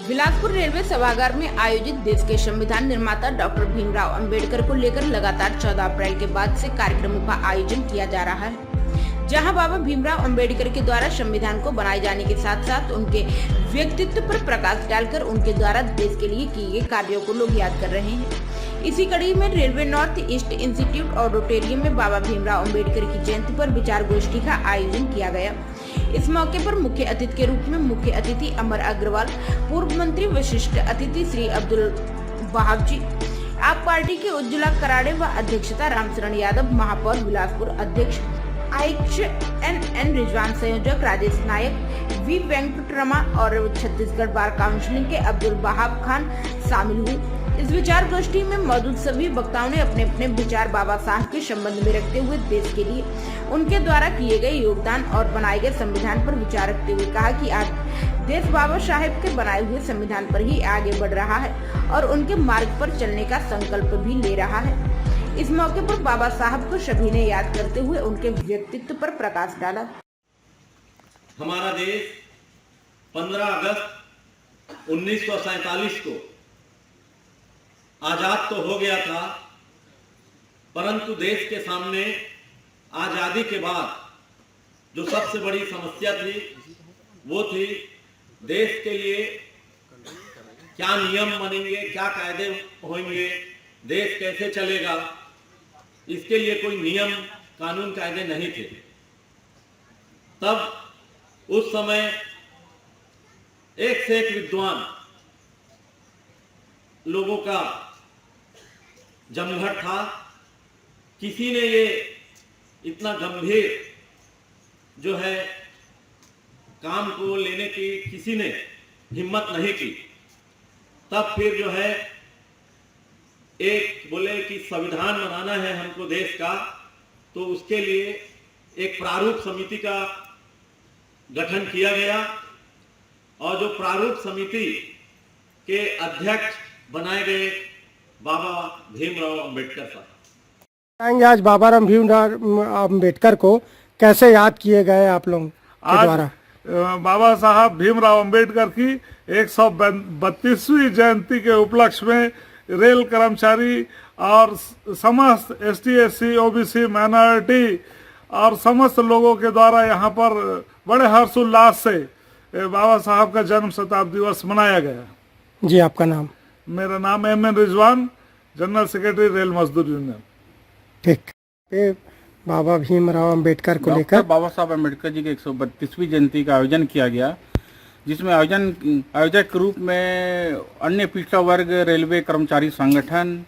Bilaspur railway सभागार में आयोजित देश के संविधान निर्माता डॉक्टर भीमराव अंबेडकर को लेकर लगातार 14 अप्रैल के बाद से कार्यक्रमों का आयोजन किया जा रहा है, जहां बाबा भीमराव अंबेडकर के द्वारा संविधान को बनाए जाने के साथ साथ उनके व्यक्तित्व पर प्रकाश डालकर उनके द्वारा देश के लिए किए गए कार्यों को लोग याद कर रहे हैं। इसी कड़ी में railway north east institute auditorium में बाबा भीमराव अंबेडकर की जयंती पर विचार गोष्ठी का आयोजन किया गया। इस मौके पर मुख्य अतिथि के रूप में मुख्य अतिथि अमर अग्रवाल, पूर्व मंत्री विशिष्ट अतिथि श्री अब्दुल वहाब जी, आप पार्टी के उज्ज्वला कराड़े व अध्यक्षता रामचरण यादव, महापौर बिलासपुर अध्यक्ष आयुक्त एन रिजवान, संयोजक राजेश नायक, वी वेंकटरमा और छत्तीसगढ़ बार काउंसिल के अब्दुल वहाब खान शामिल हुए। इस विचार गोष्ठी में मौजूद सभी वक्ताओं ने अपने अपने विचार बाबा साहब के संबंध में रखते हुए देश के लिए उनके द्वारा किए गए योगदान और बनाए गए संविधान पर विचार रखते हुए कहा कि आज देश बाबा साहब के बनाए हुए संविधान पर ही आगे बढ़ रहा है और उनके मार्ग पर चलने का संकल्प भी ले रहा है। इस मौके पर बाबा साहब को सभी ने याद करते हुए उनके व्यक्तित्व पर प्रकाश डाला। हमारा देश 15 अगस्त 1947 को आजाद तो हो गया था, परंतु देश के सामने आजादी के बाद जो सबसे बड़ी समस्या थी वो थी देश के लिए क्या नियम बनेंगे, क्या कायदे होंगे, देश कैसे चलेगा। इसके लिए कोई नियम कानून कायदे नहीं थे। तब उस समय एक से एक विद्वान लोगों का जमघट था। किसी ने ये इतना गंभीर जो है काम को लेने की किसी ने हिम्मत नहीं की। तब फिर जो है एक बोले कि संविधान बनाना है हमको देश का, तो उसके लिए एक प्रारूप समिति का गठन किया गया और जो प्रारूप समिति के अध्यक्ष बनाए गए बाबा भीमराव अंबेडकर साहब। आज बाबा राम भीमराव अंबेडकर को कैसे याद किए गए आप लोगों के द्वारा? बाबा साहब भीमराव अंबेडकर की 132वीं जयंती के उपलक्ष्य में रेल कर्मचारी और समस्त एसटी, एससी, ओबीसी, माइनॉरिटी और समस्त लोगों के द्वारा यहाँ पर बड़े हर्षोल्लास से बाबा साहब का जन्म शताब्दी दिवस मनाया गया। जी, आपका नाम? मेरा नाम N Rizwan, general secretary rail Mazdoor union. ठीक। बाबा भीमराव अंबेडकर को लेकर बाबा साहब अंबेडकर जी के 132वीं जयंती का आयोजन किया गया, जिसमें आयोजक के रूप में अन्य पिछड़ा वर्ग, रेलवे कर्मचारी संगठन,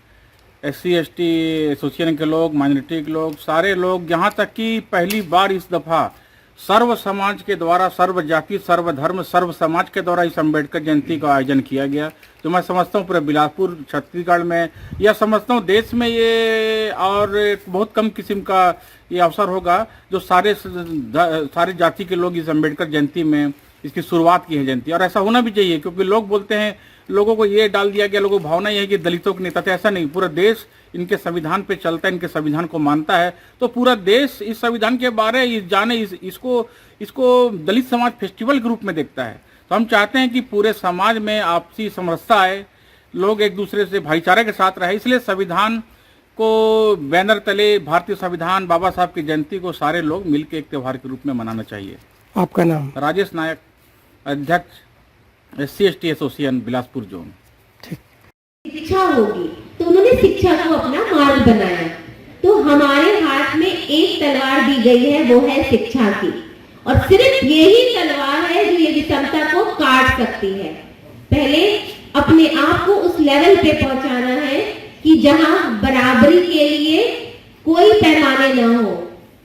SC, ST एसोसिएशन के लोग, माइनॉरिटी के लोग, सारे लोग, यहाँ तक कि पहली बार इस दफ़ा सर्व समाज के द्वारा, सर्व जाति, सर्व धर्म, सर्व समाज के द्वारा इस अम्बेडकर जयंती का आयोजन किया गया। तो मैं समझता हूँ पूरे बिलासपुर, छत्तीसगढ़ में, या समझता हूँ देश में ये और बहुत कम किस्म का ये अवसर होगा जो सारे जाति के लोग इस अम्बेडकर जयंती में इसकी शुरुआत की है जयंती। और ऐसा होना भी चाहिए, क्योंकि लोग बोलते हैं, लोगों को ये डाल दिया गया, लोगों को भावना ये है कि दलितों के नेता थे। ऐसा नहीं, पूरा देश इनके संविधान पे चलता है, इनके संविधान को मानता है। तो पूरा देश इस संविधान के बारे जाने, इसको दलित समाज फेस्टिवल के रूप में देखता है। तो हम चाहते हैं कि पूरे समाज में आपसी समरसता आए, लोग एक दूसरे से भाईचारे के साथ रहे। इसलिए संविधान को बैनर तले भारतीय संविधान, बाबा साहब की जयंती को सारे लोग मिलकर एक त्यौहार के रूप में मनाना चाहिए। आपका नाम? राजेश नायक, अध्यक्ष SC, ST association Bilaspur zone. शिक्षा होगी तो उन्होंने शिक्षा को अपना मार्ग बनाया। तो हमारे हाथ में एक तलवार दी गई है, वो है शिक्षा की, और सिर्फ यही तलवार है जो ये विषमता को काट सकती है। पहले अपने आप को उस लेवल पे पहुंचाना है कि जहां बराबरी के लिए कोई पैमाने ना हो।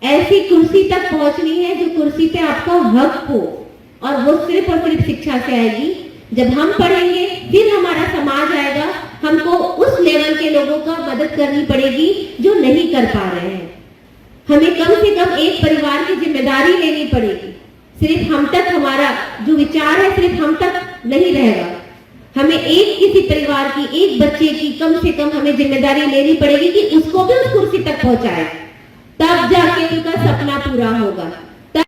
ऐसी कुर्सी तक पहुंचनी है जो कुर्सी पे आपका हक हो, और वो सिर्फ और सिर्फ शिक्षा से आएगी। जब हम पढ़ेंगे फिर हमारा समाज आएगा। हमको उस लेवल के लोगों का मदद करनी पड़ेगी जो नहीं कर पा रहे हैं। हमें कम से कम एक परिवार की जिम्मेदारी लेनी पड़ेगी। सिर्फ हम तक हमारा जो विचार है सिर्फ हम तक नहीं रहेगा। हमें एक किसी परिवार की, एक बच्चे की कम से कम हमें जिम्मेदारी लेनी पड़ेगी कि उसको भी उस कुर्सी तक पहुंचाए, तब जाके उनका सपना पूरा होगा।